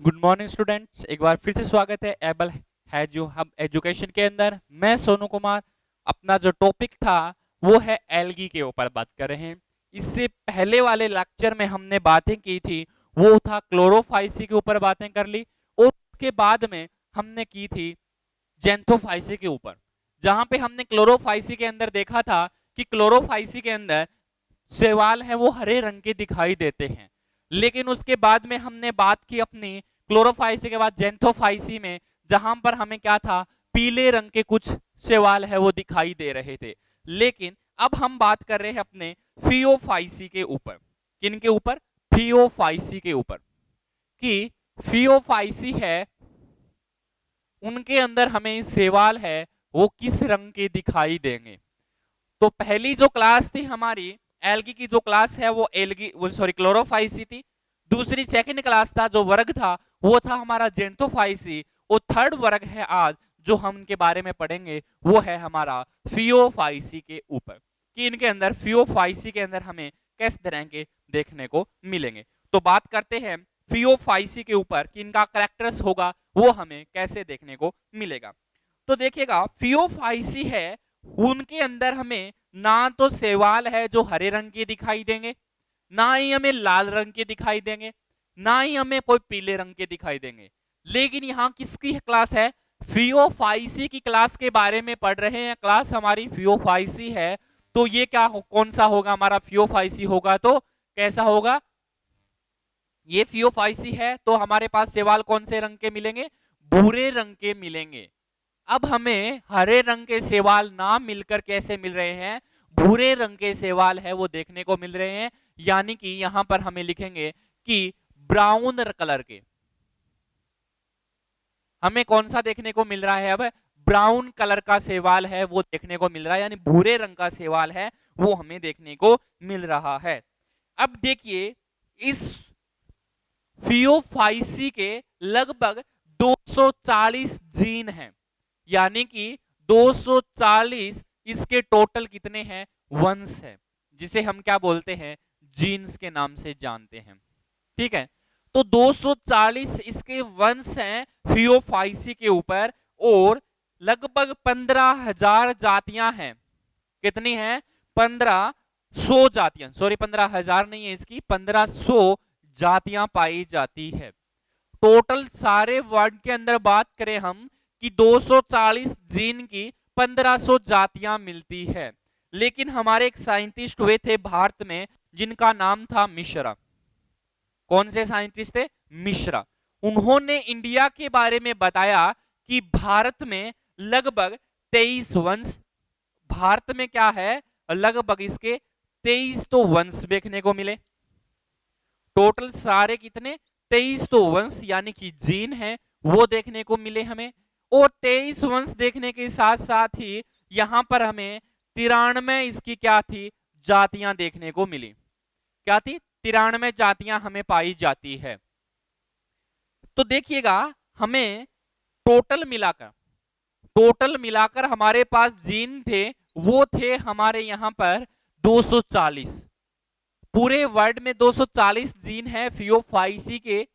Good morning students, एक बार फिर से स्वागत है एबल है जो हम एजुकेशन के अंदर। मैं सोनू कुमार। अपना जो टॉपिक था वो है एल्गी के ऊपर बात कर रहे हैं। इससे पहले वाले लेक्चर में हमने बातें की थी वो था क्लोरोफाइसी के ऊपर बातें कर ली, और उसके बाद में हमने की थी जेंथोफाइसी के ऊपर, जहां पे हमने क्लोरोफाइसी के अंदर देखा था कि क्लोरोफाइसी के अंदर शैवाल है वो हरे रंग के दिखाई देते हैं। लेकिन उसके बाद में हमने बात की अपनी क्लोरोफाइसी के बाद जेंथोफाइसी में, जहां पर हमें क्या था, पीले रंग के कुछ शैवाल है वो दिखाई दे रहे थे। लेकिन अब हम बात कर रहे हैं अपने फियोफाइसी के ऊपर। किन के ऊपर? फियोफाइसी के ऊपर। कि फियोफाइसी है उनके अंदर हमें शैवाल है वो किस रंग के दिखाई देंगे। तो पहली जो क्लास थी हमारी एल्गी की, जो क्लास है वो एल्गी वो सॉरी क्लोरोफाइसी थी। दूसरी सेकंड क्लास था, जो वर्ग था वो था हमारा जेंटोफाइसी। और थर्ड वर्ग है आज जो हम इनके बारे में पढ़ेंगे वो है हमारा फियोफाइसी के ऊपर, कि इनके अंदर फियोफाइसी के अंदर हमें किस तरह के देखने को मिलेंगे। तो बात करते हैं फियोफाइसी के ऊपर कि इनका कैरेक्टर्स होगा वो हमें कैसे देखने को मिलेगा। तो देखिएगा, फियोफाइसी है उनके अंदर हमें ना तो शैवाल है जो हरे रंग के दिखाई देंगे, ना ही हमें लाल रंग के दिखाई देंगे, ना ही हमें कोई पीले रंग के दिखाई देंगे। लेकिन यहाँ किसकी क्लास है? फियोफाइसी की क्लास के बारे में पढ़ रहे हैं। क्लास हमारी फियोफाइसी है। तो ये क्या कौन सा होगा? हमारा फियोफाइसी होगा तो कैसा होगा? ये फियोफाइसी है तो हमारे पास शैवाल कौन से रंग के मिलेंगे? भूरे रंग के मिलेंगे। अब हमें हरे रंग के शैवाल ना मिलकर कैसे मिल रहे हैं? भूरे रंग के शैवाल है वो देखने को मिल रहे हैं। यानी कि यहां पर हमें लिखेंगे कि ब्राउन कलर के हमें कौन सा देखने को मिल रहा है? अब ब्राउन कलर का शैवाल है वो देखने को मिल रहा है, यानी भूरे रंग का शैवाल है वो हमें देखने को मिल रहा है। अब देखिए, इस फियोफाइसी के लगभग 240 जीन हैं, यानी कि 240 इसके टोटल कितने हैं? वंश है, जिसे हम क्या बोलते हैं? जीन्स के नाम से जानते हैं। ठीक है, तो 240 इसके वंश हैं फियोफाइसी के ऊपर, और लगभग 15,000 जातियां हैं। कितनी हैं? 1500 जातियां, सॉरी 15,000 नहीं है इसकी, 1500 जातियां पाई जाती है। टोटल सारे वर्ड के अंदर बात करें हम कि 240 जीन की 1500 जातियां मिलती है। लेकिन हमारे एक साइंटिस्ट हुए थे भारत में जिनका नाम था मिश्रा। कौन से साइंटिस्ट थे? मिश्रा। उन्होंने इंडिया के बारे में बताया कि भारत में लगभग 23 वंश, भारत में क्या है, लगभग इसके 23 तो वंश देखने को मिले। टोटल सारे कितने? 23 तो वंश यानी कि जीन है वो देखने को मिले हमें। और 23 वंश देखने के साथ साथ ही यहां पर हमें 93 इसकी क्या थी? जातियां देखने को मिली। क्या थी? 93 जातियां हमें पाई जाती है। तो देखिएगा, हमें टोटल मिलाकर हमारे पास जीन थे वो थे हमारे यहां पर 240। पूरे वर्ल्ड में 240 जीन है फियोफाइसी के,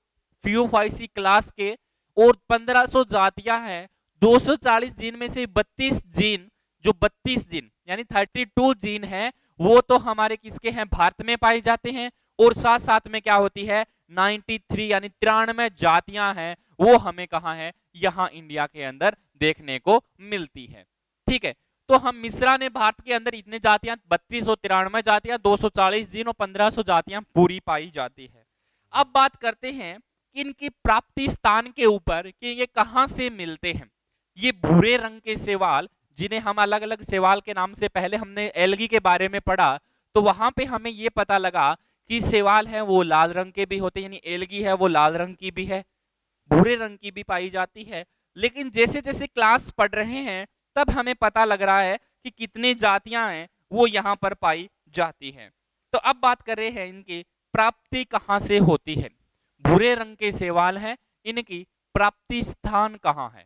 फियोफाइसी क्लास के, और 1500 जातियां हैं। 240 जीन में से 32 जीन, जो 32 जीन यानी 32 जीन है वो तो हमारे किसके हैं? भारत में पाए जाते हैं। और साथ साथ में क्या होती है? 93 यानी 93 जातियां हैं वो हमें कहां है? यहां इंडिया के अंदर देखने को मिलती है। ठीक है, तो हम मिश्रा ने भारत के अंदर इतने जातियां 32 और 93 जातियां, 240 जीन और 1500 जातियां पूरी पाई जाती है। अब बात करते हैं कि इनकी प्राप्ति स्थान के ऊपर कि ये कहां से मिलते हैं। ये भूरे रंग के शैवाल, जिन्हें हम अलग अलग शैवाल के नाम से पहले हमने एल्गी के बारे में पढ़ा, तो वहां पे हमें ये पता लगा कि शैवाल है वो लाल रंग के भी होते हैं, यानी एल्गी है वो लाल रंग की भी है, भूरे रंग की भी पाई जाती है। लेकिन जैसे जैसे क्लास पढ़ रहे हैं तब हमें पता लग रहा है कि कितनी जातियां हैं वो यहां पर पाई जाती हैं। तो अब बात कर रहे हैं इनकी प्राप्ति कहां से होती है। भूरे रंग के शैवाल हैं, इनकी प्राप्ति स्थान कहां है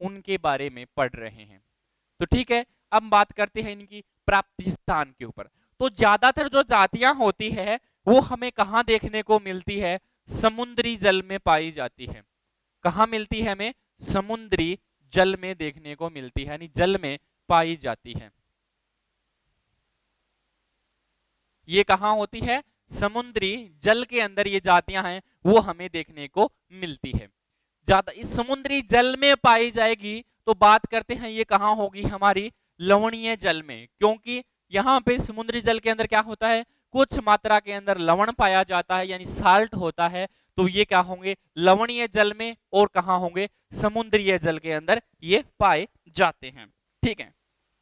उनके बारे में पढ़ रहे हैं। तो ठीक है, अब बात करते हैं इनकी प्राप्ति स्थान के ऊपर। तो ज्यादातर जो जातियां होती है वो हमें कहां देखने को मिलती है? समुद्री जल में पाई जाती है। कहाँ मिलती है हमें? समुद्री जल में देखने को मिलती है, यानी जल में पाई जाती है। ये कहाँ होती है? समुद्री जल के अंदर ये जातियां हैं वो हमें देखने को मिलती है। ज्यादा इस समुद्री जल में पाई जाएगी तो बात करते हैं ये कहाँ होगी? हमारी लवणीय जल में, क्योंकि यहाँ पे समुद्री जल के अंदर क्या होता है? कुछ मात्रा के अंदर लवण पाया जाता है, यानी साल्ट होता है। तो ये क्या होंगे? लवणीय जल में। और कहाँ होंगे? समुद्रीय जल के अंदर ये पाए जाते हैं। ठीक है,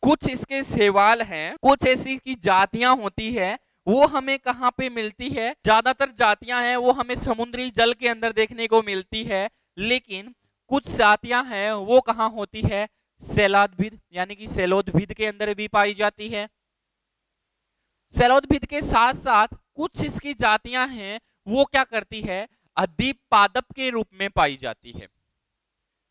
कुछ इसके शैवाल हैं, कुछ ऐसी की जातियां होती है वो हमें कहाँ पे मिलती है? ज्यादातर जातियां हैं वो हमें समुद्री जल के अंदर देखने को मिलती है, लेकिन कुछ जातियां हैं वो कहाँ होती है? शैलोद्भिद यानी कि शैलोद्भिद के अंदर भी पाई जाती है। शैलोद्भिद के साथ साथ कुछ इसकी जातियां हैं वो क्या करती है? अधिपादप के रूप में पाई जाती है।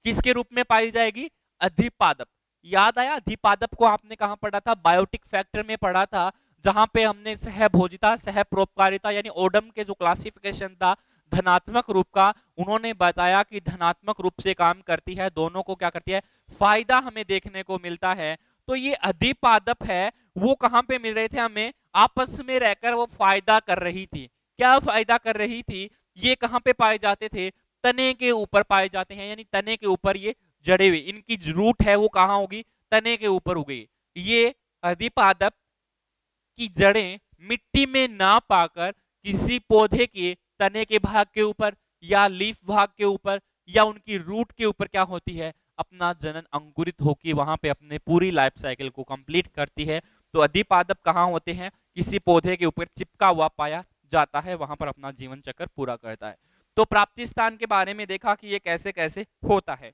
किसके रूप में पाई जाएगी? अधिपादप। याद आया? अधिपादप को आपने कहां पढ़ा था? बायोटिक फैक्टर में पढ़ा था, जहां पे हमने सहभोजिता, सहपरोपकारिता यानी ओडम के जो क्लासिफिकेशन था धनात्मक रूप का, उन्होंने बताया कि धनात्मक रूप से काम करती है, दोनों को क्या करती है? फायदा हमें देखने को मिलता है। तो ये अधिपादप है वो कहां पे मिल रहे थे हमें? आपस में रहकर वो फायदा कर रही थी। क्या फायदा कर रही थी? ये कहां पे पाए जाते थे? तने के ऊपर पाए जाते हैं, यानी तने के ऊपर ये जड़े हुए, इनकी रूट है वो कहां होगी? तने के ऊपर उगेगी। ये अधिपादप की जड़ें मिट्टी में ना पाकर किसी पौधे के तने के भाग के ऊपर या लीफ भाग के ऊपर या उनकी रूट के ऊपर क्या होती है? अपना जनन अंकुरित होकर वहां पे अपने पूरी लाइफ साइकिल को कंप्लीट करती है। तो अधिपादप कहाँ होते हैं? किसी पौधे के ऊपर चिपका हुआ पाया जाता है, वहां पर अपना जीवन चक्र पूरा करता है। तो प्राप्ति स्थान के बारे में देखा कि ये कैसे कैसे होता है।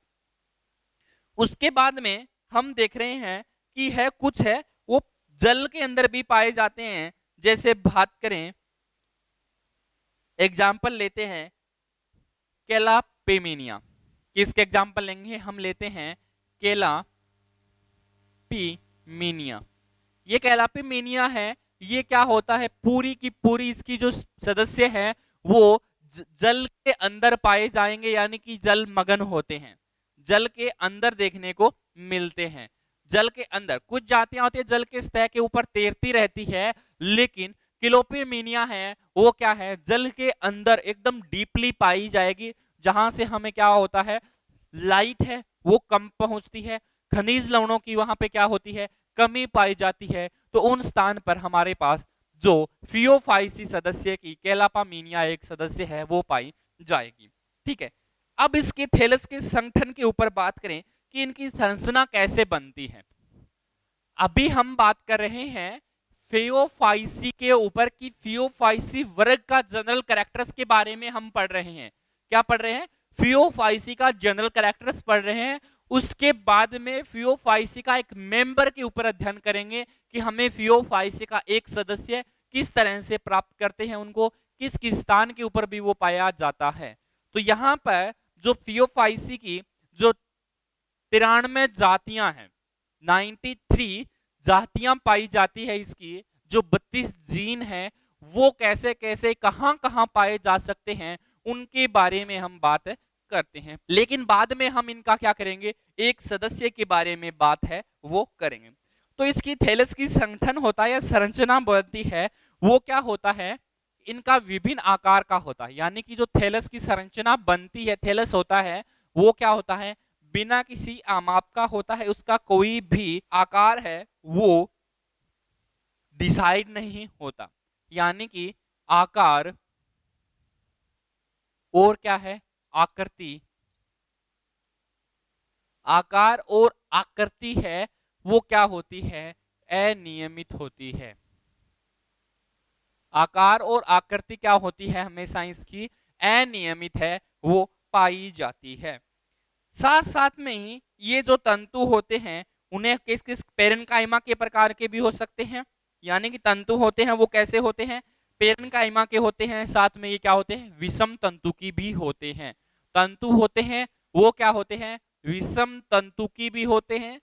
उसके बाद में हम देख रहे हैं कि है कुछ है वो जल के अंदर भी पाए जाते हैं। जैसे बात करें, एग्जाम्पल लेते हैं कैलापेमिनिया। किसके एग्जाम्पल लेंगे? हम लेते हैं कैलापेमिनिया। ये कैलापेमिनिया है, ये क्या होता है? पूरी की पूरी इसकी जो सदस्य है वो जल के अंदर पाए जाएंगे, यानी कि जल मगन होते हैं, जल के अंदर देखने को मिलते हैं। जल के अंदर कुछ जातियां होती है जल के सतह के ऊपर तैरती रहती है, लेकिन कैलापेमिनिया है वो क्या है? जल के अंदर एकदम डीपली पाई जाएगी, जहां से हमें क्या होता है? लाइट है वो कम पहुंचती है, खनिज लवणों की वहां पे क्या होती है? कमी पाई जाती है। तो उन स्थान पर हमारे पास जो फियोफाइसी सदस्य की कैलापेमिनिया एक सदस्य है वो पाई जाएगी। ठीक है, अब इसके थैलस के संगठन के ऊपर बात करें कि इनकी संरचना कैसे बनती है। अभी हम बात कर रहे हैं फियोफाइसी के ऊपर कि फियोफाइसी वर्ग का जनरल कैरेक्टर्स के बारे में हम पढ़ रहे हैं। क्या पढ़ रहे हैं? फियोफाइसी का जनरल कैरेक्टर्स पढ़ रहे हैं। उसके बाद में फियोफाइसी का एक मेंबर के ऊपर अध्ययन करेंगे कि हमें फियोफाइसी का एक सदस्य किस तरह से प्राप्त करते हैं, उनको किस किस स्थान के ऊपर भी वो पाया जाता है। तो यहाँ पर जो फियोफाइसी की जो 93 जातियां हैं, 93 जातियां पाई जाती है, इसकी जो 32 जीन है वो कैसे कैसे कहां कहां पाए जा सकते हैं उनके बारे में हम बात करते हैं। लेकिन बाद में हम इनका क्या करेंगे? एक सदस्य के बारे में बात है वो करेंगे। तो इसकी थैलस की संगठन होता है या संरचना बनती है वो क्या होता है? इनका विभिन्न आकार का होता है, यानी कि जो थैलस की संरचना बनती है, थैलस होता है वो क्या होता है? बिना किसी आमाप का होता है, उसका कोई भी आकार है वो डिसाइड नहीं होता, यानी कि आकार और क्या है? आकृति। आकार और आकृति है वो क्या होती है? अनियमित होती है। आकार और आकृति क्या होती है? हमेशा इसकी अनियमित है वो पाई जाती है। साथ साथ में ही ये जो तंतु होते हैं उन्हें किस किस पेरेन्काइमा के प्रकार के भी हो सकते हैं, यानी कि तंतु होते हैं वो कैसे होते हैं? पेरेन्काइमा के होते हैं। साथ में ये क्या होते हैं? विषम तंतु की भी होते हैं। तंतु होते हैं वो क्या होते हैं? विषम तंतु की भी होते हैं,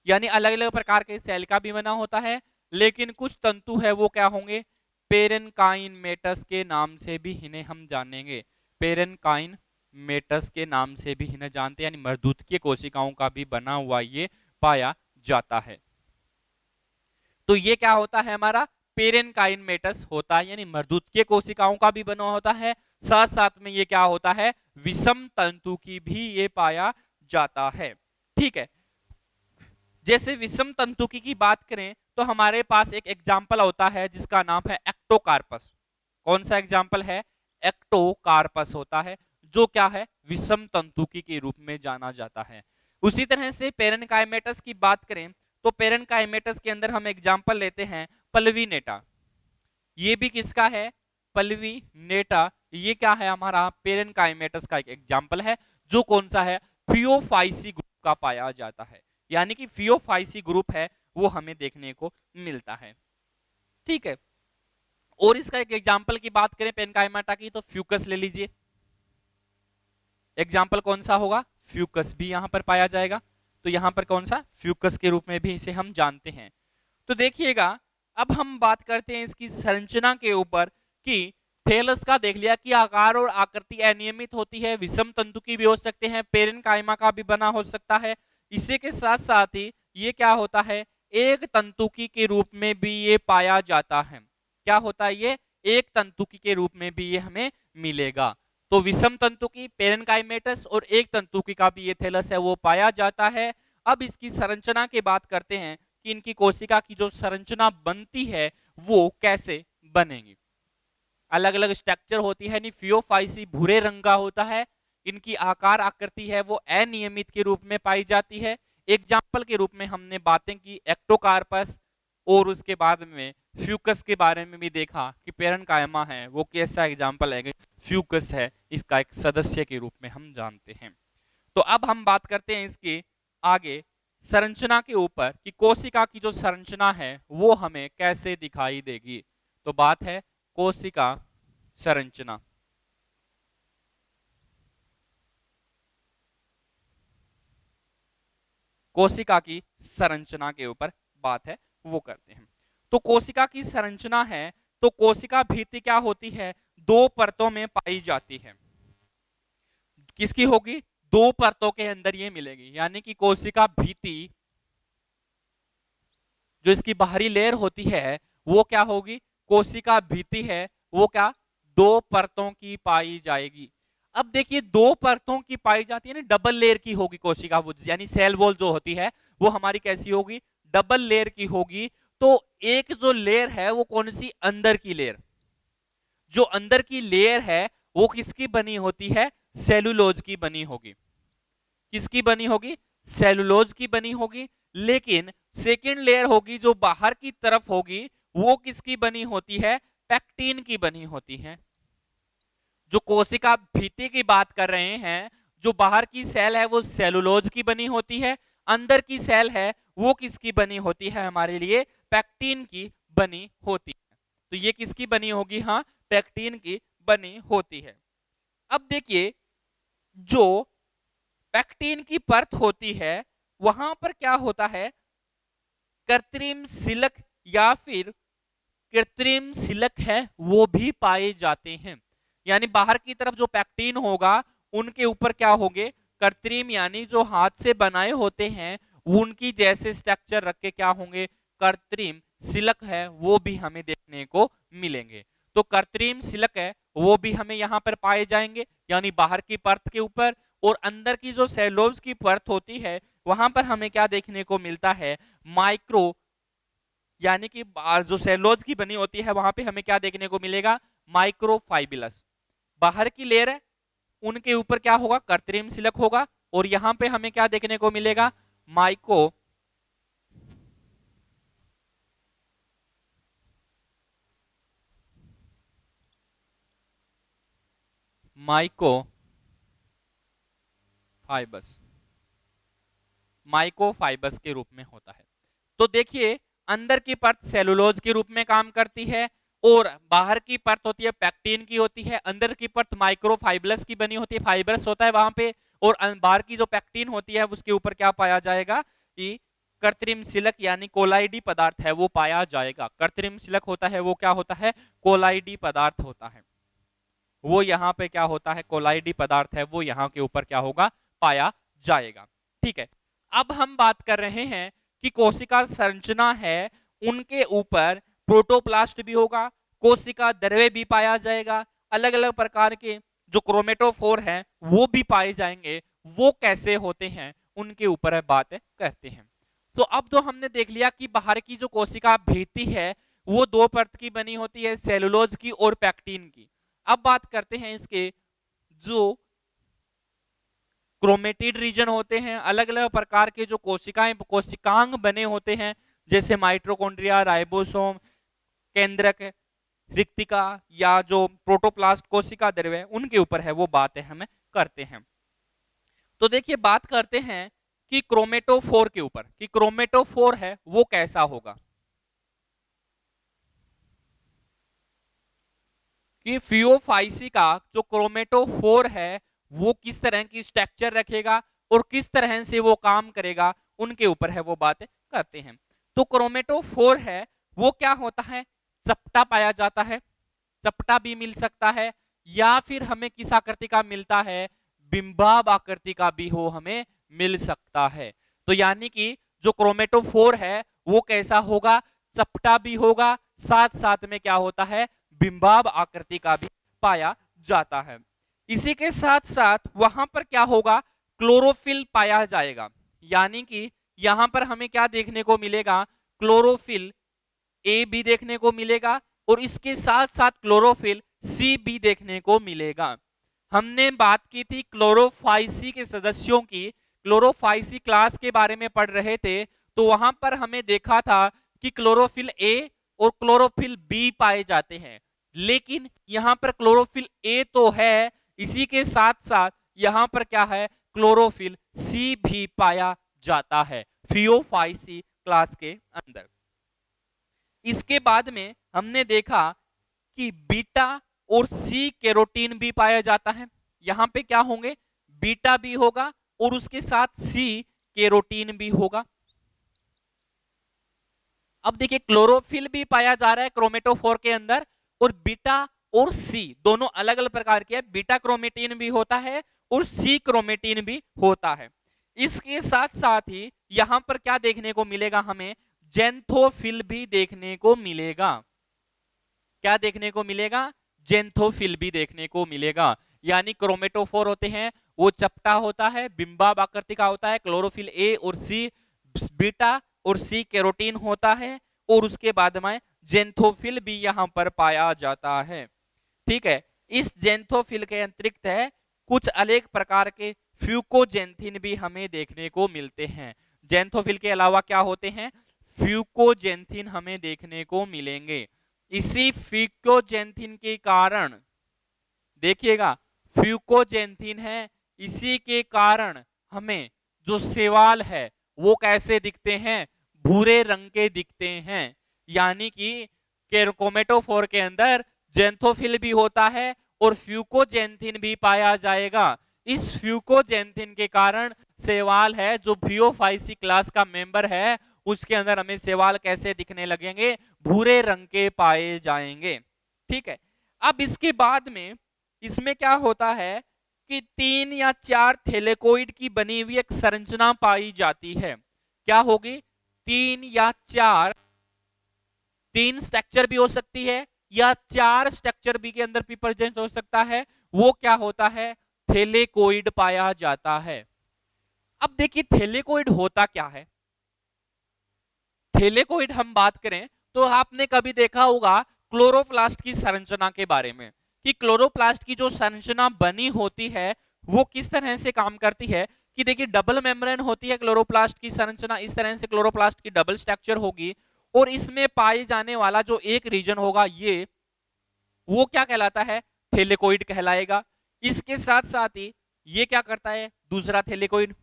यानी अलग अलग प्रकार के सेल का भी बना होता है। लेकिन कुछ तंतु है वो क्या होंगे? पेरेनकाइमेटस के नाम से भी इन्हें हम जानेंगे। पेरेनकाइमेटस के नाम से भी इन्हें जानते हैं, यानी मर्दूतकीय कोशिकाओं का भी बना हुआ ये पाया जाता है। तो ये क्या होता है, हमारा पेरेनकाइमेटस होता है, यानी मर्दूतकीय कोशिकाओं का भी बना होता है। साथ साथ में ये क्या होता है, विषम तंतु की भी ये पाया जाता है। ठीक है, जैसे विषम तंतुकी की बात करें तो हमारे पास एक एग्जाम्पल होता है जिसका नाम है एक्टोकार्पस। कौन सा एग्जाम्पल है, एक्टोकार्पस होता है, जो क्या है, विषम तंतुकी के रूप में जाना जाता है। उसी तरह से पेरेनकाइमेटस की बात करें तो पेरेनकाइमेटस के अंदर हम एग्जाम्पल लेते हैं पल्वीनेटा। ये भी किसका है, पल्वीनेटा। ये क्या है, हमारा पेरेनकाइमेटस का एक एग्जाम्पल है, जो कौन सा है, फियोफाइसी ग्रुप का पाया जाता है, यानी कि फियोफाइसी ग्रुप है वो हमें देखने को मिलता है। ठीक है, और इसका एक एग्जाम्पल की बात करें पेरेनकाइमेटा की तो फ्यूकस ले लीजिए। एग्जाम्पल कौन सा होगा, फ्यूकस भी यहां पर पाया जाएगा। तो यहां पर कौन सा, फ्यूकस के रूप में भी इसे हम जानते हैं। तो देखिएगा, अब हम बात करते हैं इसकी संरचना के ऊपर कि थैलस का देख लिया कि आकार और आकृति अनियमित होती है, विषम तंतु की भी हो सकते हैं, पेरेनकाइमा का भी बना हो सकता है। इसी के साथ साथ ही ये क्या होता है, एक तंतुकी के रूप में भी ये पाया जाता है। क्या होता है, ये एक तंतुकी के रूप में भी ये हमें मिलेगा। तो विषम तंतुकी, पेरेनकाइमेटस और एक तंतुकी का भी ये थैलस है वो पाया जाता है। अब इसकी संरचना की बात करते हैं कि इनकी कोशिका की जो संरचना बनती है वो कैसे बनेगी। अलग अलग स्ट्रक्चर होती है, फियोफाइसी भूरे रंग का होता है, इनकी आकार आकृति है वो अनियमित के रूप में पाई जाती है। एग्जाम्पल के रूप में हमने बातें की एक्टोकार्पस, और उसके बाद में फ्यूकस के बारे में भी देखा कि पेरेनकाइमा है वो कैसा एग्जाम्पल है, फ्यूकस है, इसका एक सदस्य के रूप में हम जानते हैं। तो अब हम बात करते हैं इसके आगे संरचना के ऊपर कि कोशिका की जो संरचना है वो हमें कैसे दिखाई देगी। तो बात है कोशिका संरचना। कोशिका की संरचना के ऊपर बात है वो करते हैं। तो कोशिका की संरचना है तो कोशिका भित्ति क्या होती है, दो परतों में पाई जाती है। किसकी होगी, दो परतों के अंदर ये मिलेगी, यानी कि कोशिका भित्ति जो इसकी बाहरी लेयर होती है वो क्या होगी, कोशिका भित्ति है वो क्या, दो परतों की पाई जाएगी। अब देखिए, दो परतों की पाई जाती है ना, डबल लेयर की होगी कोशिका, वो यानी सेल वॉल जो होती है वो हमारी कैसी होगी, डबल लेयर की होगी। तो एक जो लेयर है वो कौन सी, अंदर की लेयर, जो अंदर की लेयर है वो किसकी बनी होती है, सेलुलोज की बनी होगी। किसकी बनी होगी, सेलुलोज की बनी होगी। लेकिन सेकेंड लेयर होगी जो बाहर की तरफ होगी वो किसकी बनी होती है, पैक्टीन की बनी होती है। जो कोशिका भित्ति की बात कर रहे हैं, जो बाहर की सेल है वो सेलुलोज की बनी होती है, अंदर की सेल है वो किसकी बनी होती है, हमारे लिए पैक्टीन की बनी होती है। तो ये किसकी बनी होगी, हाँ, पैक्टीन की बनी होती है। अब देखिए, जो पैक्टीन की परत होती है वहां पर क्या होता है, कृत्रिम सिलक या फिर कृत्रिम सिलक है वो भी पाए जाते हैं। यानी बाहर की तरफ जो पैक्टीन होगा उनके ऊपर क्या होंगे, कृत्रिम यानी जो हाथ से बनाए होते हैं उनकी जैसे स्ट्रक्चर रख के क्या होंगे, कृत्रिम सिलक है वो भी हमें देखने को मिलेंगे। तो कृत्रिम सिलक है वो भी हमें यहाँ पर पाए जाएंगे, यानी बाहर की परत के ऊपर। और अंदर की जो सेलोज की परत होती है वहां पर हमें क्या देखने को मिलता है, माइक्रो, यानी कि जो सेलोज की बनी होती है वहां पे हमें क्या देखने को मिलेगा, माइक्रोफाइबिलस। बाहर की लेयर है उनके ऊपर क्या होगा, कृत्रिम सिलक होगा, और यहां पे हमें क्या देखने को मिलेगा, माइक्रोफाइबस, माइक्रोफाइबस के रूप में होता है। तो देखिए, अंदर की परत सेलुलोज के रूप में काम करती है और बाहर की परत होती है पैक्टीन की होती है, अंदर की परत माइक्रोफाइबरस की बनी होती है, फाइबरस होता है वहां पे, और बाहर की जो पैक्टीन होती है उसके ऊपर क्या पाया जाएगा कि कृत्रिम शिलक यानी कोलाइडी पदार्थ है वो पाया जाएगा। कृत्रिम शिलक होता है वो क्या होता है, कोलाइडी पदार्थ होता है, वो यहाँ पे क्या होता है, कोलाइडी पदार्थ है वो यहाँ के ऊपर क्या होगा, पाया जाएगा। ठीक है, अब हम बात कर रहे हैं कि कोशिका संरचना है उनके ऊपर प्रोटोप्लास्ट भी होगा, कोशिका द्रव्य भी पाया जाएगा, अलग अलग प्रकार के जो क्रोमेटोफोर हैं वो भी पाए जाएंगे। वो कैसे होते हैं उनके ऊपर बात करते हैं। तो अब तो हमने देख लिया कि बाहर की जो कोशिका भित्ति है वो दो परत की बनी होती है, सेलुलोज की और पैक्टिन की। अब बात करते हैं इसके जो क्रोमेटिड रीजन होते हैं, अलग अलग प्रकार के जो कोशिकाएं कोशिकांग बने होते हैं, जैसे माइटोकॉन्ड्रिया, राइबोसोम, केंद्रक, रिक्तिका या जो प्रोटोप्लास्ट कोशिका द्रव्य उनके ऊपर है वो बातें हम करते हैं। तो देखिए बात करते हैं कि क्रोमेटोफोर के ऊपर, कि क्रोमेटोफोर है वो कैसा होगा, कि फियोफाइसी का जो क्रोमेटोफोर है वो किस तरह की स्ट्रक्चर रखेगा और किस तरह से वो काम करेगा उनके ूपर है वो बात करते हैं। तो क्रोमेटोफोर है वो क्या होता है, चपटा पाया जाता है, चपटा भी मिल सकता है या फिर हमें किस आकृति का मिलता है, बिंबाब आकृति का भी हो हमें मिल सकता है। तो यानी कि जो क्रोमेटोफोर है वो कैसा होगा, चपटा भी होगा, साथ साथ में क्या होता है, बिंबाब आकृति का भी पाया जाता है। इसी के साथ साथ वहां पर क्या होगा, क्लोरोफिल पाया जाएगा, यानी कि यहां पर हमें क्या देखने को मिलेगा, क्लोरोफिल ए भी देखने को मिलेगा और इसके साथ साथ क्लोरोफिल सी भी देखने को मिलेगा। हमने बात की थी क्लोरोफाइसी के सदस्यों की, क्लोरोफाइसी क्लास के बारे में पढ़ रहे थे, तो वहां पर हमें देखा था कि क्लोरोफिल ए और क्लोरोफिल बी पाए जाते हैं, लेकिन यहां पर क्लोरोफिल ए तो है, इसी के साथ साथ यहां पर क्या है, क्लोरोफिल सी भी पाया जाता है फियोफाइसी क्लास के अंदर। इसके बाद में हमने देखा कि बीटा और सी कैरोटीन भी पाया जाता है, यहां पे क्या होंगे, बीटा भी होगा और उसके साथ सी कैरोटीन भी होगा। अब देखिए क्लोरोफिल भी पाया जा रहा है क्रोमेटोफोर के अंदर और बीटा और सी दोनों अलग अलग प्रकार के, बीटा क्रोमेटीन भी होता है और सी क्रोमेटीन भी होता है। इसके साथ साथ ही यहां पर क्या देखने को मिलेगा, हमें जेंथोफिल भी देखने को मिलेगा। क्या देखने को मिलेगा, जेंथोफिल भी देखने को मिलेगा। यानी क्रोमेटोफोर होते हैं वो चपटा होता है, बिंबाब आकृति का होता है, क्लोरोफिल ए और सी बीटा और सी कैरोटीन होता है और उसके बाद में जेंथोफिल भी यहां पर पाया जाता है। ठीक है, इस जेंथोफिल के अतिरिक्त है कुछ अलग प्रकार के फ्यूकोजेंथिन भी हमें देखने को मिलते हैं। जेंथोफिल के अलावा क्या होते हैं, फ्यूकोजेंथिन हमें देखने को मिलेंगे। इसी फ्यूकोजेंथिन के कारण देखिएगा, फ्यूकोजेंथिन है, इसी के कारण हमें जो शैवाल है वो कैसे दिखते हैं, भूरे रंग के दिखते हैं। यानी कि क्रोमेटोफोर के अंदर जेंथोफिल भी होता है और फ्यूकोजेंथिन भी पाया जाएगा। इस फ्यूकोजेंथिन के कारण शैवाल है जो फियोफाइसी क्लास का मेंबर है उसके अंदर हमें शैवाल कैसे दिखने लगेंगे, भूरे रंग के पाए जाएंगे। ठीक है, अब इसके बाद में इसमें क्या होता है कि 3 या 4 थैलेकोइड की बनी हुई एक संरचना पाई जाती है। क्या होगी, 3 या 4, 3 स्ट्रक्चर भी हो सकती है या 4 स्ट्रक्चर भी के अंदर भी प्रेजेंट हो सकता है, वो क्या होता है, थैलेकोइड पाया जाता है। अब देखिए थैलेकोइड होता क्या है, थैलेकोइड हम बात करें तो आपने कभी देखा होगा क्लोरोप्लास्ट की संरचना के बारे में, कि क्लोरोप्लास्ट की जो संरचना बनी होती है वो किस तरह से काम करती है, कि देखिए डबल मेम्ब्रेन होती है क्लोरोप्लास्ट की संरचना, इस तरह से क्लोरोप्लास्ट की डबल स्ट्रक्चर होगी और इसमें पाए जाने वाला जो एक रीजन होगा ये वो क्या कहलाता है, थैलेकोइड कहलाएगा। इसके साथ साथ ही ये क्या करता है, दूसरा थैलेकोइड,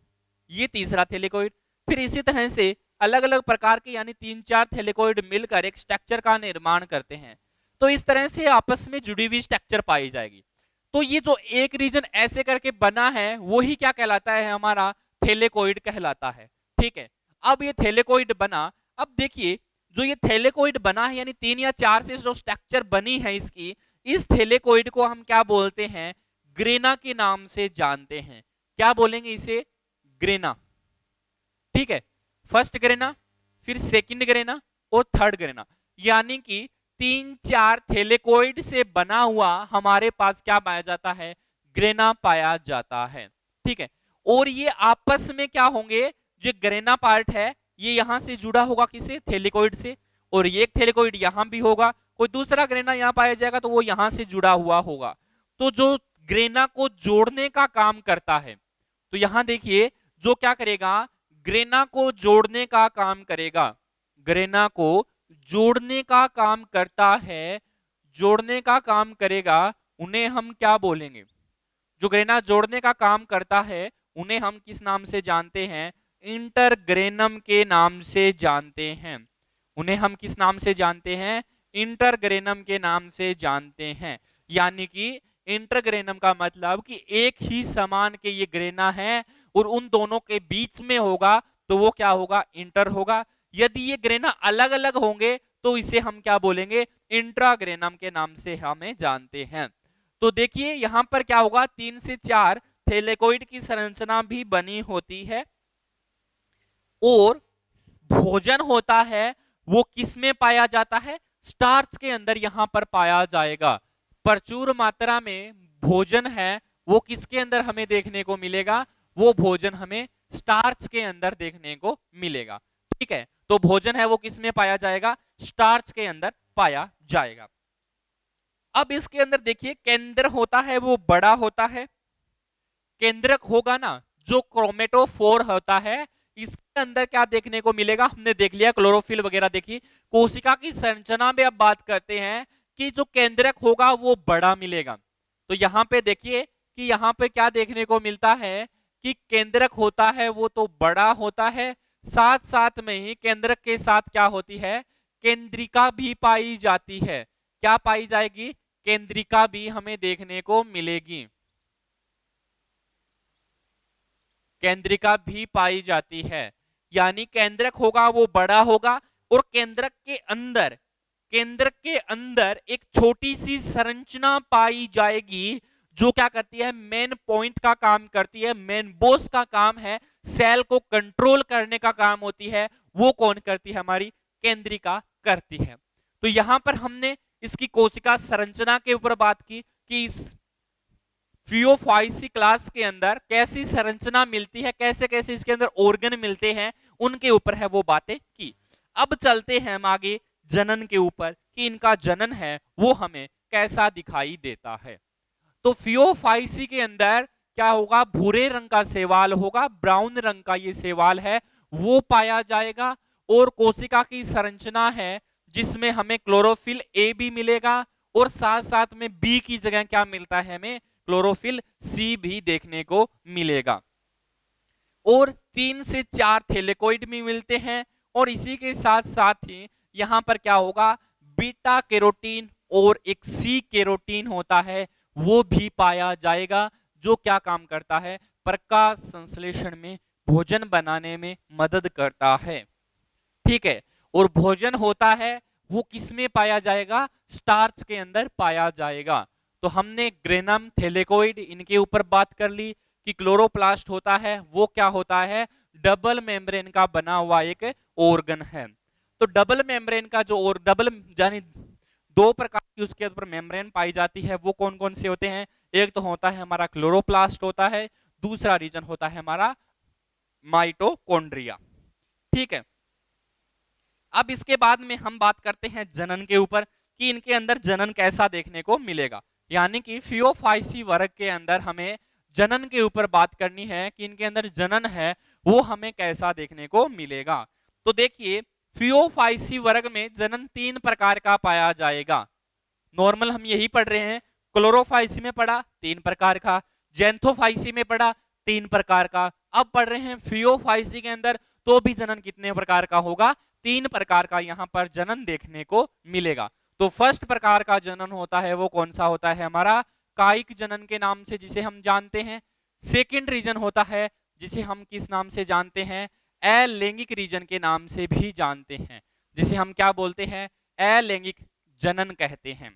ये तीसरा थैलेकोइड, फिर इसी तरह से अलग अलग प्रकार के यानी 3-4 थैलेकोइड मिलकर एक स्ट्रक्चर का निर्माण करते हैं। तो इस तरह से आपस में जुड़ी हुई स्ट्रक्चर पाई जाएगी। तो ये जो एक रीजन ऐसे करके बना है वो ही क्या कहलाता है, हमारा थैलेकोइड कहलाता है। ठीक है, अब ये थैलेकोइड बना। अब देखिए जो ये थैलेकोइड बना है, यानी 3 या 4 से जो स्ट्रक्चर बनी है इसकी, इस थैलेकोइड को हम क्या बोलते हैं? ग्रेना के नाम से जानते हैं। क्या बोलेंगे इसे? ग्रेना। ठीक है, फर्स्ट ग्रेना, फिर सेकंड ग्रेना और थर्ड ग्रेना, यानी कि 3-4 थैलेकोइड से बना हुआ हमारे पास क्या पाया जाता है? ग्रेना पाया जाता है। ठीक है, और ये आपस में क्या होंगे? जो ग्रेना पार्ट है ये यहां से जुड़ा होगा किसे? थैलेकोइड से, और ये एक थैलेकोइड यहां भी होगा, कोई दूसरा ग्रेना यहां पाया जाएगा तो वो यहां से जुड़ा हुआ होगा। तो जो ग्रेना को जोड़ने का काम करता है, तो यहां देखिए जो क्या करेगा? ग्रेना को जोड़ने का काम करेगा, ग्रेना को जोड़ने का काम करता है, जोड़ने का काम करेगा, उन्हें हम क्या बोलेंगे? जो ग्रेना जोड़ने का काम करता है उन्हें हम किस नाम से जानते हैं? इंटरग्रेनम के नाम से जानते हैं। उन्हें हम किस नाम से जानते हैं? इंटरग्रेनम के नाम से जानते हैं। यानी कि इंटरग्रेनम का मतलब कि एक ही समान के ये ग्रेना है और उन दोनों के बीच में होगा तो वो क्या होगा? इंटर होगा। यदि ये ग्रेना अलग अलग होंगे तो इसे हम क्या बोलेंगे? इंट्राग्रेनम के नाम से हमें जानते हैं। तो देखिए यहां पर क्या होगा? 3 से 4 थैलेकोइड की संरचना भी बनी होती है, और भोजन होता है वो किस में पाया जाता है? स्टार्च के अंदर यहां पर पाया जाएगा। प्रचुर मात्रा में भोजन है वो किसके अंदर हमें देखने को मिलेगा? वो भोजन हमें स्टार्च के अंदर देखने को मिलेगा। ठीक है, तो भोजन है वो किस में पाया जाएगा? स्टार्च के अंदर पाया जाएगा। अब इसके अंदर देखिए केंद्र होता है वो बड़ा होता है, केंद्रक होगा ना, जो क्रोमेटोफोर होता है इसके अंदर क्या देखने को मिलेगा? हमने देख लिया क्लोरोफिल वगैरह देखी। कोशिका की संरचना में अब बात करते हैं कि जो केंद्रक होगा वो बड़ा मिलेगा। तो यहां पे देखिए कि यहां पे क्या देखने को मिलता है कि केंद्रक होता है वो तो बड़ा होता है, साथ साथ में ही केंद्रक के साथ क्या होती है? केंद्रिका भी पाई जाती है। क्या पाई जाएगी? केंद्रिका भी हमें देखने को मिलेगी, केंद्रिका भी पाई जाती है। यानी केंद्रक होगा वो बड़ा होगा, और केंद्रक के अंदर, केंद्रक के अंदर एक छोटी सी संरचना पाई जाएगी जो क्या करती है? मेन पॉइंट का काम करती है, मेन बोस का काम है, सेल को कंट्रोल करने का काम होती है। वो कौन करती है? हमारी केंद्रिका करती है। तो यहां पर हमने इसकी कोशिका संरचना के ऊपर बात की कि इस फियोफाइसी क्लास के अंदर कैसी संरचना मिलती है, कैसे कैसे इसके अंदर ऑर्गन मिलते हैं, उनके ऊपर है वो बातें की। अब चलते हैं हम आगे जनन के ऊपर कि इनका जनन है वो हमें कैसा दिखाई देता है। तो फियोफाइसी के अंदर क्या होगा? भूरे रंग का सेवाल होगा, ब्राउन रंग का ये सेवाल है वो पाया जाएगा, और कोशिका की संरचना है जिसमें हमें क्लोरोफिल ए भी मिलेगा, और साथ साथ में बी की जगह क्या मिलता है? हमें क्लोरोफिल सी भी देखने को मिलेगा। और 3 से 4 थैलेकोइड भी मिलते हैं, और इसी के साथ साथ ही यहां पर क्या होगा? बीटा कैरोटीन और एक सी कैरोटीन होता है वो भी पाया जाएगा, जो क्या काम करता है? प्रकाश संश्लेषण में, भोजन बनाने में मदद करता है। ठीक है, और भोजन होता है वो किसमें पाया जाएगा? स्टार्च के अंदर पाया जाएगा। तो हमने ग्रेनम, थैलेकोइड इनके ऊपर बात कर ली कि क्लोरोप्लास्ट होता है वो क्या होता है? डबल मेम्ब्रेन का बना हुआ एक ऑर्गन है। तो डबल मेम्ब्रेन का जो, और डबल यानी 2 प्रकार की उसके ऊपर मेम्ब्रेन पाई जाती है, वो कौन कौन से होते हैं? एक तो होता है हमारा क्लोरोप्लास्ट होता है, दूसरा रीजन होता है हमारा माइटोकॉन्ड्रिया। ठीक है, अब इसके बाद में हम बात करते हैं जनन के ऊपर कि इनके अंदर जनन कैसा देखने को मिलेगा। यानी कि फियोफाइसी वर्ग के अंदर हमें जनन के ऊपर बात करनी है कि इनके अंदर जनन है वो हमें कैसा देखने को मिलेगा। तो देखिए फियोफाइसी वर्ग में जनन 3 प्रकार का पाया जाएगा। नॉर्मल हम यही पढ़ रहे हैं, क्लोरोफाइसी में पढ़ा 3 प्रकार का, जेंथोफाइसी में पढ़ा 3 प्रकार का, अब पढ़ रहे हैं फियोफाइसी के अंदर तो भी जनन कितने प्रकार का होगा? 3 प्रकार का यहां पर जनन देखने को मिलेगा। तो फर्स्ट प्रकार का जनन होता है वो कौन सा होता है? हमारा कायिक जनन के नाम से जिसे हम जानते हैं। सेकेंड रीजन होता है जिसे हम किस नाम से जानते हैं? अलैंगिक रीजन के नाम से भी जानते हैं, जिसे हम क्या बोलते हैं, अलैंगिक जनन कहते हैं।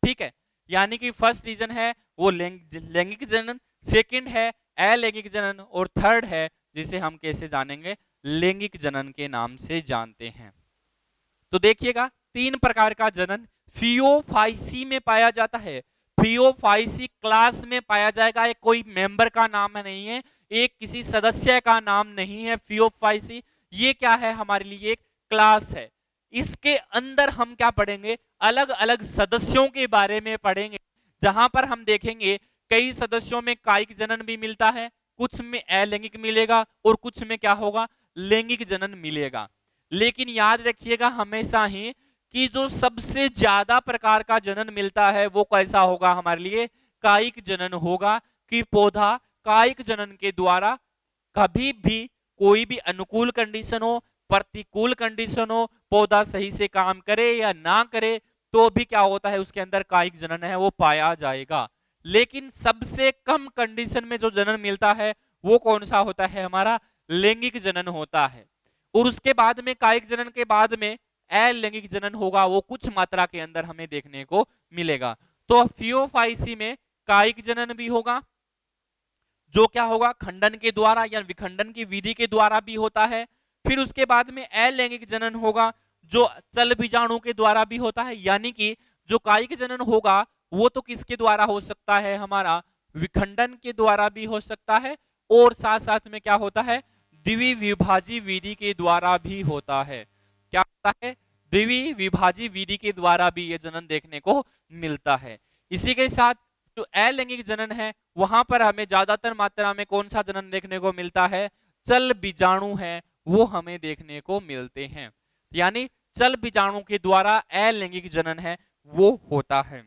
ठीक है, यानी कि फर्स्ट रीजन है वो लैंगिक जनन, सेकंड है अलैंगिक जनन, और थर्ड है जिसे हम कैसे जानेंगे, लैंगिक जनन के नाम से जानते हैं। तो देखिएगा, 3 प्रकार का जनन फियोफाइसी में पाया जाता है। फियोफाइसी क्लास में पाया जाएगा, एक कोई मेंबर का नाम नहीं है, एक किसी सदस्य का नाम नहीं है। फियोफाइसी ये क्या है, हमारे लिए एक क्लास है। इसके अंदर हम क्या पढ़ेंगे, अलग अलग सदस्यों के बारे में पढ़ेंगे, जहां पर हम देखेंगे कई सदस्यों में कायिक जनन भी मिलता है, कुछ में अलैंगिक मिलेगा और कुछ में क्या होगा, लैंगिक जनन मिलेगा। लेकिन याद रखिएगा हमेशा ही कि जो सबसे ज्यादा प्रकार का जनन मिलता है वो कैसा होगा, हमारे लिए कायिक जनन होगा, कि पौधा कायिक जनन के द्वारा कभी भी कोई भी अनुकूल कंडीशन हो, प्रतिकूल कंडीशन हो, पौधा सही से काम करे या ना करे, तो भी क्या होता है, उसके अंदर कायिक जनन है वो पाया जाएगा। लेकिन सबसे कम कंडीशन में जो जनन मिलता है वो कौन सा होता है, हमारा लैंगिक जनन होता है। और उसके बाद में कायिक जनन के बाद में अलैंगिक जनन होगा, वो कुछ मात्रा के अंदर हमें देखने को मिलेगा। तो फियोफाइसी में कायिक जनन भी होगा, जो क्या होगा, खंडन के द्वारा या विखंडन की विधि के द्वारा भी होता है। फिर उसके बाद में अलैंगिक जनन होगा, जो चल बीजाणु के द्वारा भी होता है। यानी कि जो कायिक जनन होगा वो तो किसके द्वारा हो सकता है, हमारा विखंडन के द्वारा भी हो सकता है, और साथ साथ में क्या होता है, द्विविभाजी विधि के द्वारा भी होता है। क्या होता है, द्विविभाजी विधि के द्वारा भी ये जनन देखने को मिलता है। इसी के साथ जो अलैंगिक जनन है वहां पर हमें ज्यादातर मात्रा में कौन सा जनन देखने को मिलता है, चल बीजाणु है वो हमें देखने को मिलते हैं। यानी चल बीजाणु के द्वारा अलैंगिक जनन है वो होता है।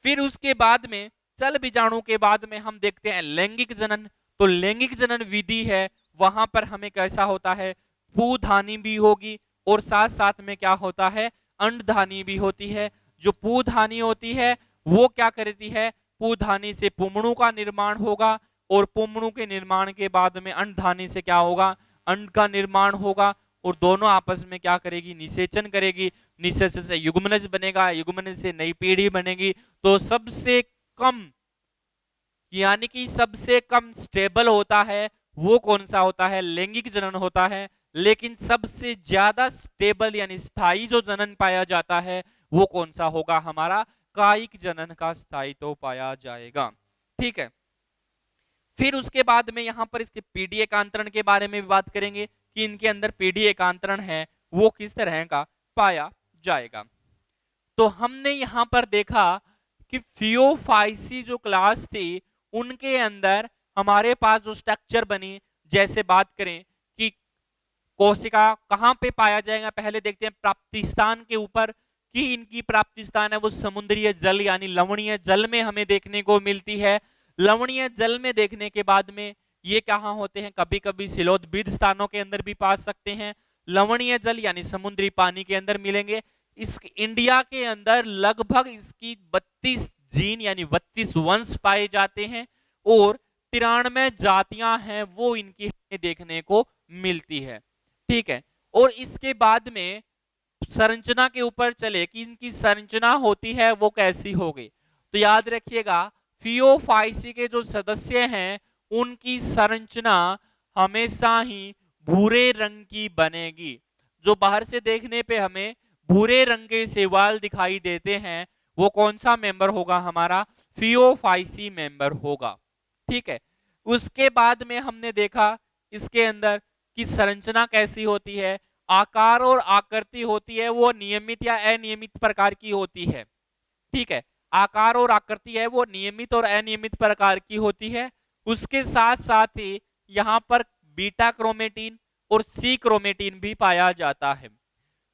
फिर उसके बाद में चल बीजाणु के बाद में हम देखते हैं लैंगिक जनन। तो लैंगिक जनन विधि है, वहां पर हमें कैसा होता है, पूधानी भी होगी और साथ साथ में क्या होता है, अंडधानी भी होती है। जो पूधानी होती है वो क्या करती है, पूधानी से पुमणु का निर्माण होगा, और पुमणु के निर्माण के बाद में अंडधानी से क्या होगा, अंड का निर्माण होगा, और दोनों आपस में क्या करेगी, निषेचन करेगी। निषेचन से युग्मनज बनेगा, युग्मनज से नई पीढ़ी बनेगी। तो सबसे कम, यानी कि सबसे कम स्टेबल होता है वो कौन सा होता है, लैंगिक जनन होता है। लेकिन सबसे ज्यादा स्टेबल यानी स्थायी जो जनन पाया जाता है वो कौन सा होगा, हमारा कायिक जनन का स्थायित्व पाया जाएगा। ठीक है, फिर उसके बाद में यहां पर इसके पीढ़ी एकांतरण के बारे में भी बात करेंगे कि इनके अंदर पीढ़ी एकांतरण है वो किस तरह का पाया जाएगा। तो हमने यहां पर देखा कि फियोफाइसी जो क्लास थी उनके अंदर हमारे पास जो स्ट्रक्चर बनी, जैसे बात करें कि कोशिका कहां पे पाया जाएगा, पहले देखते हैं प्राप्ति स्थान के ऊपर, कि इनकी प्राप्ति स्थान है वो समुद्रीय जल यानी लवणीय जल में हमें देखने को मिलती है। लवणीय जल में देखने के बाद में ये कहाँ होते हैं, कभी कभी शिलोदबिद स्थानों के अंदर भी पा सकते हैं। लवणीय जल यानी समुद्री पानी के अंदर मिलेंगे। इस इंडिया के अंदर लगभग इसकी 32 जीन यानी 32 वंश पाए जाते हैं, और 93 जातियां हैं वो इनकी देखने को मिलती है। ठीक है, और इसके बाद में संरचना के ऊपर चले कि इनकी संरचना होती है वो कैसी होगी। तो याद रखिएगा फियोफाइसी के जो सदस्य हैं उनकी संरचना हमेशा ही भूरे रंग की बनेगी। जो बाहर से देखने पे हमें भूरे रंग के शैवाल दिखाई देते हैं वो कौन सा मेंबर होगा, हमारा फियोफाइसी मेंबर होगा। ठीक है, उसके बाद में हमने देखा इसके अंदर की संरचना कैसी होती है, आकार और आकृति होती है वो नियमित या अनियमित प्रकार की होती है। ठीक है, आकार और आकृति है वो नियमित और अनियमित प्रकार की होती है। उसके साथ साथ ही यहाँ पर बीटा क्रोमेटिन और सी क्रोमेटिन भी पाया जाता है।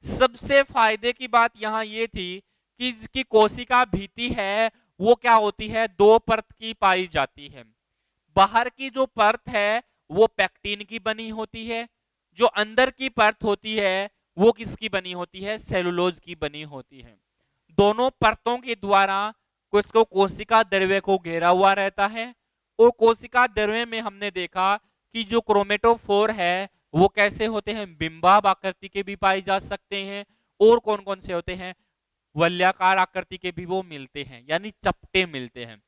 सबसे फायदे की बात यहाँ ये थी कि जिसकी कोशिका भीति है वो क्या होती है, 2 परत की पाई जाती है। बाहर की जो परत है वो पैक्टिन की बनी होती है, जो अंदर की परत होती है वो किसकी बनी होती है, सेलुलोज की बनी होती है। दोनों परतों के द्वारा उसको कोशिका द्रव्य को घेरा हुआ रहता है, और कोशिका द्रव्य में हमने देखा कि जो क्रोमेटोफोर है वो कैसे होते हैं, बिंबाब आकृति के भी पाए जा सकते हैं, और कौन कौन से होते हैं, वलयाकार आकृति के भी वो मिलते हैं, यानी चपटे मिलते हैं।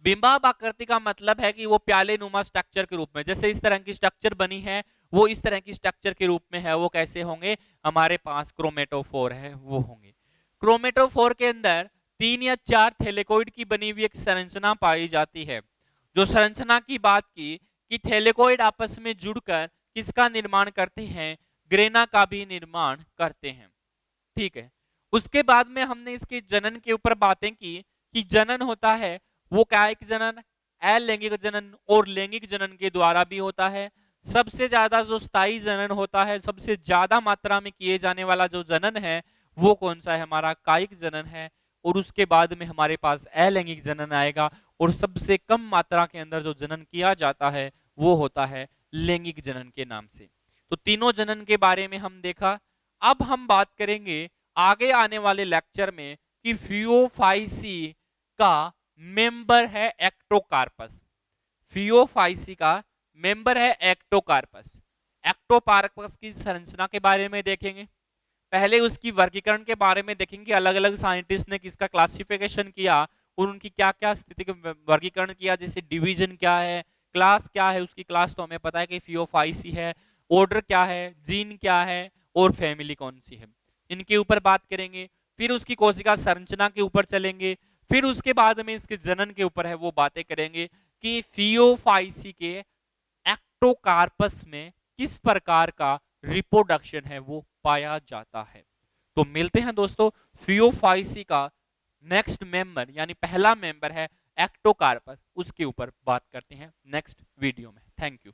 बिंबाब आकृति का मतलब है कि वो प्याले नुमा स्ट्रक्चर के रूप में, जैसे इस तरह की स्ट्रक्चर बनी है, वो इस तरह की स्ट्रक्चर के रूप में है। वो कैसे होंगे, हमारे पास क्रोमेटोफोर है वो होंगे। क्रोमेटोफोर के अंदर 3 या 4 थैलेकोइड की बनी हुई एक संरचना पाई जाती है। जो संरचना की बात की कि थैलेकोइड आपस में जुड़कर किसका निर्माण करते हैं, ग्रेना का भी निर्माण करते हैं। ठीक है, उसके बाद में हमने इसके जनन के ऊपर बातें की कि जनन होता है वो कायिक जनन, अलैंगिक जनन और लैंगिक जनन के द्वारा भी होता है। सबसे ज्यादा जो स्थायी जनन होता है, सबसे ज्यादा मात्रा में किए जाने वाला जो जनन है वो कौन सा है, हमारा कायिक जनन है। और उसके बाद में हमारे पास अलैंगिक जनन आएगा, और सबसे कम मात्रा के अंदर जो जनन किया जाता है वो होता है लैंगिक जनन के नाम से। तो तीनों जनन के बारे में हम देखा। अब हम बात करेंगे आगे आने वाले लेक्चर में कि फियोफाइसी का मेंबर है एक्टोकार्पस। फियोफाइसी का मेंबर है एक्टोकार्पस। एक्टोकार्पस की संरचना के बारे में देखेंगे, पहले उसकी वर्गीकरण के बारे में देखेंगे, अलग अलग साइंटिस्ट ने किसका क्लासिफिकेशन किया और उनकी क्या क्या स्थिति का वर्गीकरण किया, जैसे डिवीजन क्या है, क्लास क्या है, उसकी क्लास तो हमें पता है कि फियोफाइसी है, ऑर्डर क्या है, जीन क्या है, और फैमिली कौन सी है, इनके ऊपर बात करेंगे। फिर उसकी कोशिका संरचना के ऊपर चलेंगे, फिर उसके बाद में इसके जनन के ऊपर है वो बातें करेंगे कि फियोफाइसी के एक्टोकार्पस में किस प्रकार का रिप्रोडक्शन है वो पाया जाता है। तो मिलते हैं दोस्तों, फियोफाइसी का नेक्स्ट मेंबर यानी पहला मेंबर है एक्टोकार्पस, उसके ऊपर बात करते हैं नेक्स्ट वीडियो में। Thank you.